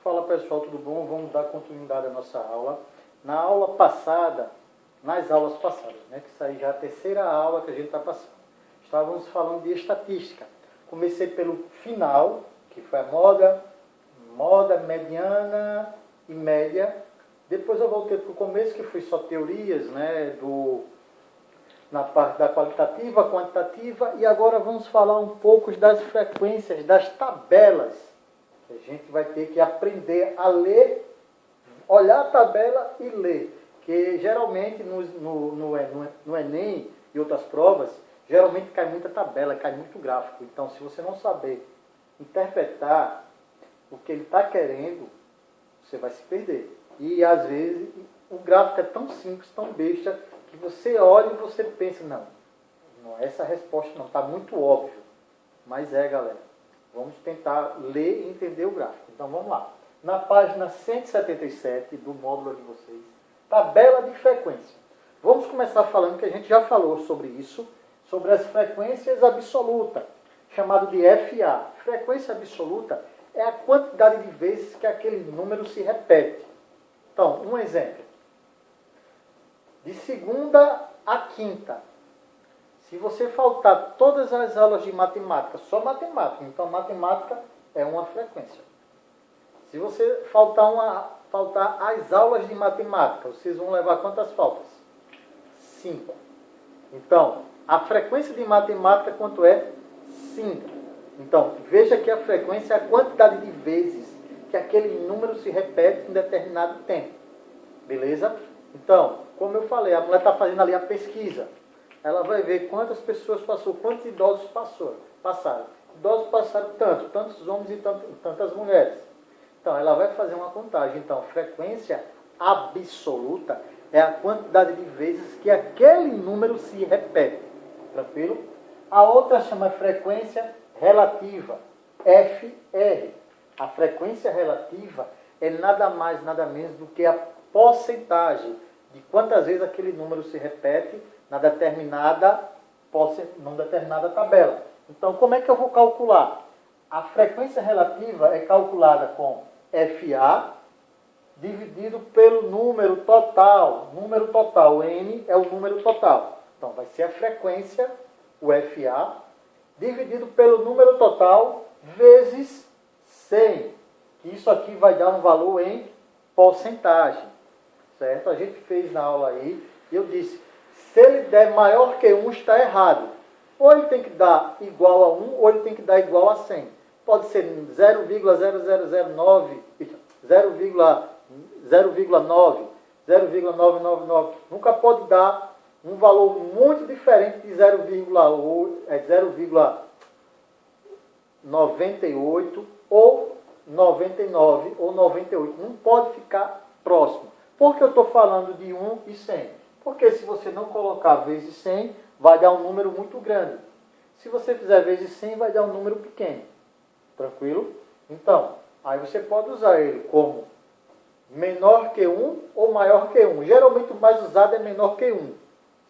Fala pessoal, tudo bom? Vamos dar continuidade à nossa aula. Na aula passada, nas aulas passadas, né, que isso aí já é a terceira aula que a gente está passando, estávamos falando de estatística. Comecei pelo final, que foi a moda, mediana e média. Depois eu voltei para o começo, que foi só teorias, né, na parte da qualitativa, quantitativa, e agora vamos falar um pouco das frequências, das tabelas. A gente vai ter que aprender a ler, olhar a tabela e ler. Que geralmente no Enem e outras provas, geralmente cai muita tabela, cai muito gráfico. Então, se você não saber interpretar o que ele está querendo, você vai se perder. E, às vezes, o gráfico é tão simples, tão besta, que você olha e você pensa, não é essa a resposta não, está muito óbvio. Mas galera. Vamos tentar ler e entender o gráfico. Então, vamos lá. Na página 177 do módulo de vocês, tabela de frequência. Vamos começar falando que a gente já falou sobre isso, sobre as frequências absolutas, chamado de FA. Frequência absoluta é a quantidade de vezes que aquele número se repete. Então, um exemplo. De segunda a quinta. Se você faltar todas as aulas de matemática, só matemática, então matemática é uma frequência. Se você faltar as aulas de matemática, vocês vão levar quantas faltas? 5. Então, a frequência de matemática quanto é? 5. Então, veja que a frequência é a quantidade de vezes que aquele número se repete em determinado tempo. Beleza? Então, como eu falei, a mulher está fazendo ali a pesquisa. Ela vai ver quantas pessoas passou, quantos idosos passaram. Idosos passaram tantos homens e tantas mulheres. Então, ela vai fazer uma contagem. Então, frequência absoluta é a quantidade de vezes que aquele número se repete. Tranquilo? A outra chama frequência relativa, FR. A frequência relativa é nada mais, nada menos do que a porcentagem de quantas vezes aquele número se repete numa determinada tabela. Então, como é que eu vou calcular? A frequência relativa é calculada com FA dividido pelo número total. Número total, N é o número total. Então, vai ser a frequência, o FA, dividido pelo número total vezes 100. Isso aqui vai dar um valor em porcentagem. Certo? A gente fez na aula aí, e eu disse, se ele der maior que 1, está errado. Ou ele tem que dar igual a 1, ou ele tem que dar igual a 100. Pode ser 0,0009, 0,9, 0,999. Nunca pode dar um valor muito diferente de 0,98 ou 99 ou 98. Não pode ficar próximo. Por que eu estou falando de 1 e 100? Porque se você não colocar vezes 100, vai dar um número muito grande. Se você fizer vezes 100, vai dar um número pequeno. Tranquilo? Então, aí você pode usar ele como menor que 1 ou maior que 1. Geralmente o mais usado é menor que 1.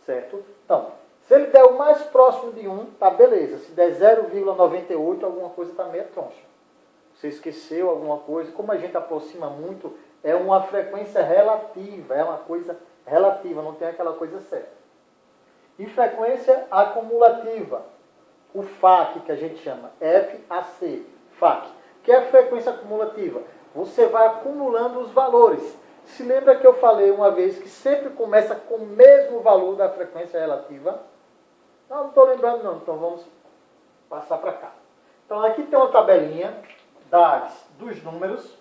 Certo? Então, se ele der o mais próximo de 1, tá beleza. Se der 0,98, alguma coisa está meio troncha. Você esqueceu alguma coisa. Como a gente aproxima muito, é uma frequência relativa. É uma coisa relativa, não tem aquela coisa certa. E frequência acumulativa. O FAC, que a gente chama, FAC, FAC, que é a frequência acumulativa. Você vai acumulando os valores. Se lembra que eu falei uma vez que sempre começa com o mesmo valor da frequência relativa? Não estou lembrando não, então vamos passar para cá. Então aqui tem uma tabelinha dos números.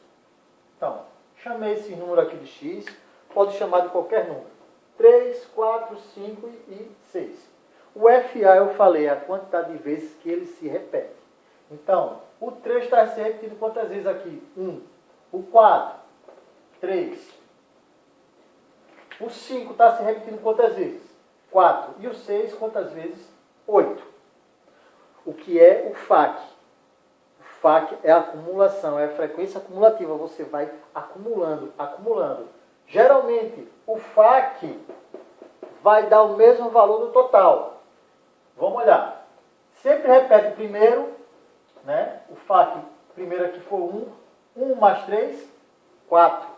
Então, chamei esse número aqui de X, pode chamar de qualquer número. 3, 4, 5 e 6. O FA eu falei, a quantidade de vezes que ele se repete. Então, o 3 está se repetindo quantas vezes aqui? 1. O 4, 3. O 5 está se repetindo quantas vezes? 4. E o 6, quantas vezes? 8. O que é o FAC? O FAC é a acumulação, é a frequência acumulativa. Você vai acumulando, acumulando. Geralmente, o FAC vai dar o mesmo valor do total. Vamos olhar. Sempre repete primeiro, né? O FAC primeiro aqui foi 1. 1 mais 3, 4.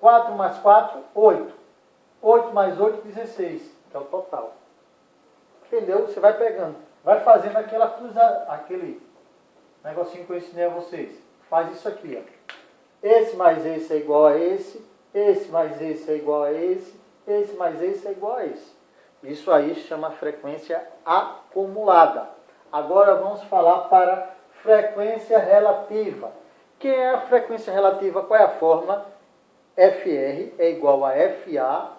4 mais 4, 8. 8 mais 8, 16, que é o total. Entendeu? Você vai pegando, vai fazendo aquele negocinho que eu ensinei a vocês. Faz isso aqui, ó. Esse mais esse é igual a esse mais esse é igual a esse mais esse é igual a esse. Isso aí chama frequência acumulada. Agora vamos falar para frequência relativa. Que é a frequência relativa? Qual é a fórmula? FR é igual a FA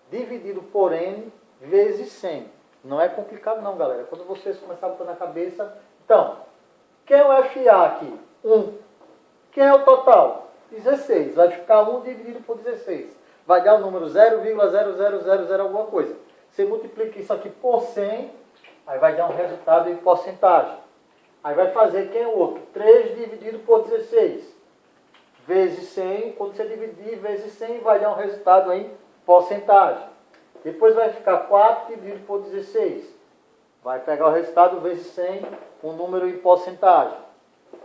dividido por N vezes 100. Não é complicado não, galera. Quando vocês começarem a botar na cabeça... Então, quem é o FA aqui? 1. Quem é o total? 16. Vai ficar 1 dividido por 16. Vai dar o número 0,0000 alguma coisa. Você multiplica isso aqui por 100, aí vai dar um resultado em porcentagem. Aí vai fazer quem é o outro? 3 dividido por 16. Vezes 100. Quando você dividir vezes 100, vai dar um resultado em porcentagem. Depois vai ficar 4 dividido por 16. Vai pegar o resultado vezes 100, um número em porcentagem.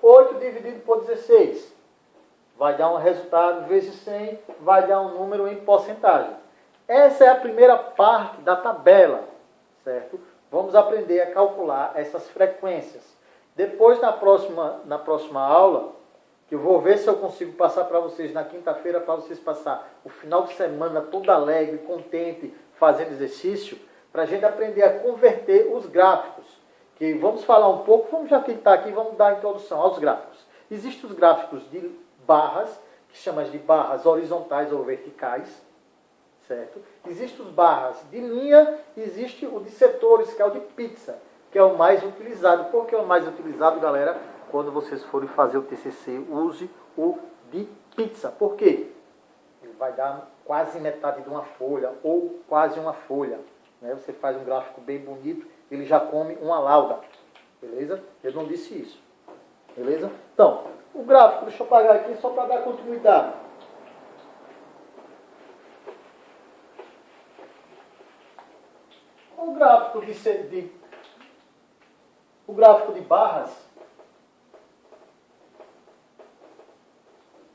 8 dividido por 16. Vai dar um resultado vezes 100, vai dar um número em porcentagem. Essa é a primeira parte da tabela, certo? Vamos aprender a calcular essas frequências. Depois, na próxima aula, que eu vou ver se eu consigo passar para vocês na quinta-feira, para vocês passar o final de semana todo alegre, contente, fazendo exercício, para a gente aprender a converter os gráficos. Que vamos falar um pouco, vamos já tentar aqui, vamos dar a introdução aos gráficos. Existem os gráficos de barras, que chamamos de barras horizontais ou verticais, certo? Existem os barras de linha, existe o de setores, que é o de pizza, que é o mais utilizado. Por que é o mais utilizado, galera? Quando vocês forem fazer o TCC, use o de pizza. Por quê? Ele vai dar quase metade de uma folha, ou quase uma folha. Né? Você faz um gráfico bem bonito, ele já come uma lauda. Beleza? Eu não disse isso. Beleza? Então, o gráfico, deixa eu apagar aqui só para dar continuidade. O gráfico de barras,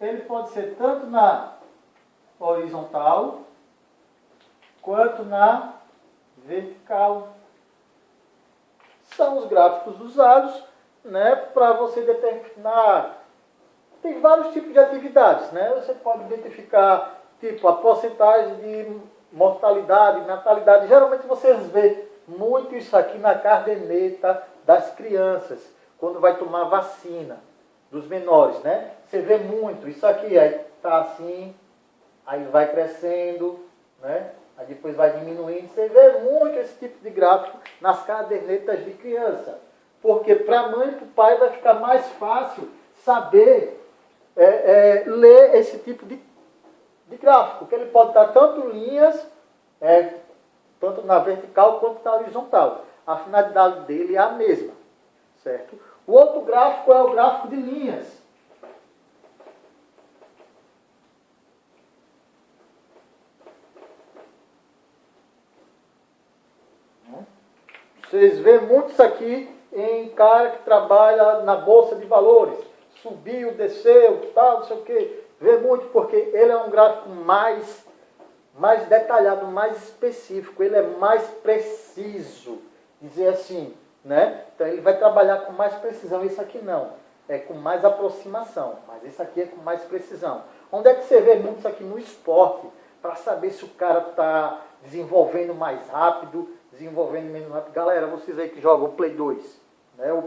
ele pode ser tanto na horizontal quanto na vertical. São os gráficos usados, né, para você determinar. Tem vários tipos de atividades, né? Você pode identificar tipo a porcentagem de mortalidade, natalidade. Geralmente vocês vê muito isso aqui na caderneta das crianças, quando vai tomar vacina dos menores, né? Você vê muito isso aqui, aí tá assim, aí vai crescendo, né? Aí depois vai diminuindo. Você vê muito esse tipo de gráfico nas cadernetas de criança. Porque para a mãe e para o pai vai ficar mais fácil saber ler esse tipo de gráfico. Porque ele pode dar tanto linhas, tanto na vertical quanto na horizontal. A finalidade dele é a mesma. Certo? O outro gráfico é o gráfico de linhas. Vocês veem muito isso aqui em cara que trabalha na Bolsa de Valores. Subiu, desceu, tal, não sei o quê. Vê muito porque ele é um gráfico mais detalhado, mais específico. Ele é mais preciso, dizer assim, né? Então ele vai trabalhar com mais precisão. Isso aqui não, é com mais aproximação. Mas esse aqui é com mais precisão. Onde é que você vê muito isso aqui? No esporte, para saber se o cara está desenvolvendo mais rápido, desenvolvendo menos rápido. Galera, vocês aí que jogam o Play 2, né, o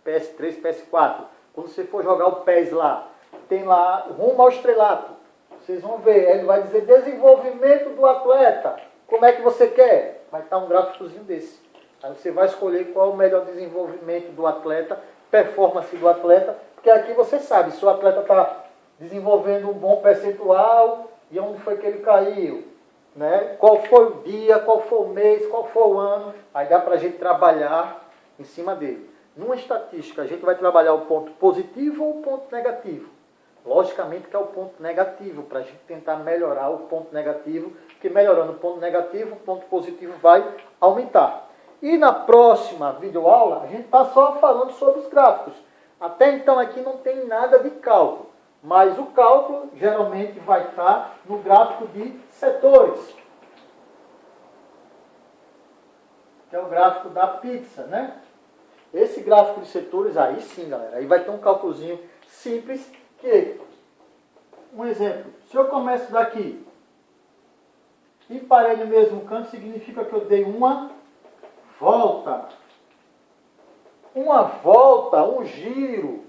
PS3, PS4, quando você for jogar o PES lá, tem lá rumo ao estrelato. Vocês vão ver, ele vai dizer desenvolvimento do atleta. Como é que você quer? Vai estar um gráficozinho desse. Aí você vai escolher qual é o melhor desenvolvimento do atleta, performance do atleta, porque aqui você sabe se o atleta está desenvolvendo um bom percentual e onde foi que ele caiu. Né? Qual foi o dia, qual foi o mês, qual foi o ano, aí dá para a gente trabalhar em cima dele. Numa estatística, a gente vai trabalhar o ponto positivo ou o ponto negativo. Logicamente que é o ponto negativo, para a gente tentar melhorar o ponto negativo, porque melhorando o ponto negativo, o ponto positivo vai aumentar. E na próxima videoaula, a gente está só falando sobre os gráficos. Até então aqui não tem nada de cálculo. Mas o cálculo geralmente vai estar no gráfico de setores, que é o gráfico da pizza, né? Esse gráfico de setores, aí sim, galera, aí vai ter um cálculozinho simples, que, um exemplo, se eu começo daqui e parei no mesmo canto, significa que eu dei uma volta. Uma volta, um giro,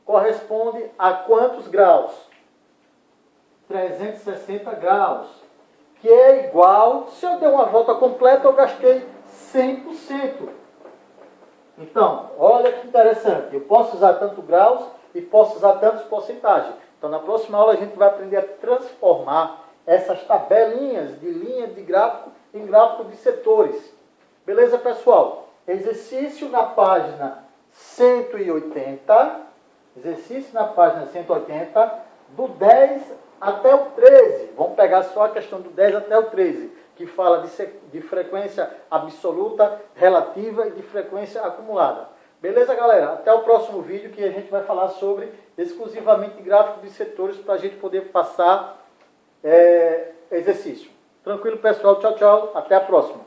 corresponde a quantos graus? 360 graus, que é igual, se eu der uma volta completa, eu gastei 100%. Então, olha que interessante, eu posso usar tanto graus e posso usar tantos porcentagens. Então, na próxima aula a gente vai aprender a transformar essas tabelinhas de linha de gráfico em gráfico de setores. Beleza, pessoal? Exercício na página 180, exercício na página 180, do 10 até o 13. Vamos pegar só a questão do 10 até o 13, que fala de frequência absoluta, relativa e de frequência acumulada. Beleza, galera? Até o próximo vídeo, que a gente vai falar sobre exclusivamente gráfico de setores, para a gente poder passar exercício. Tranquilo, pessoal? Tchau, tchau. Até a próxima.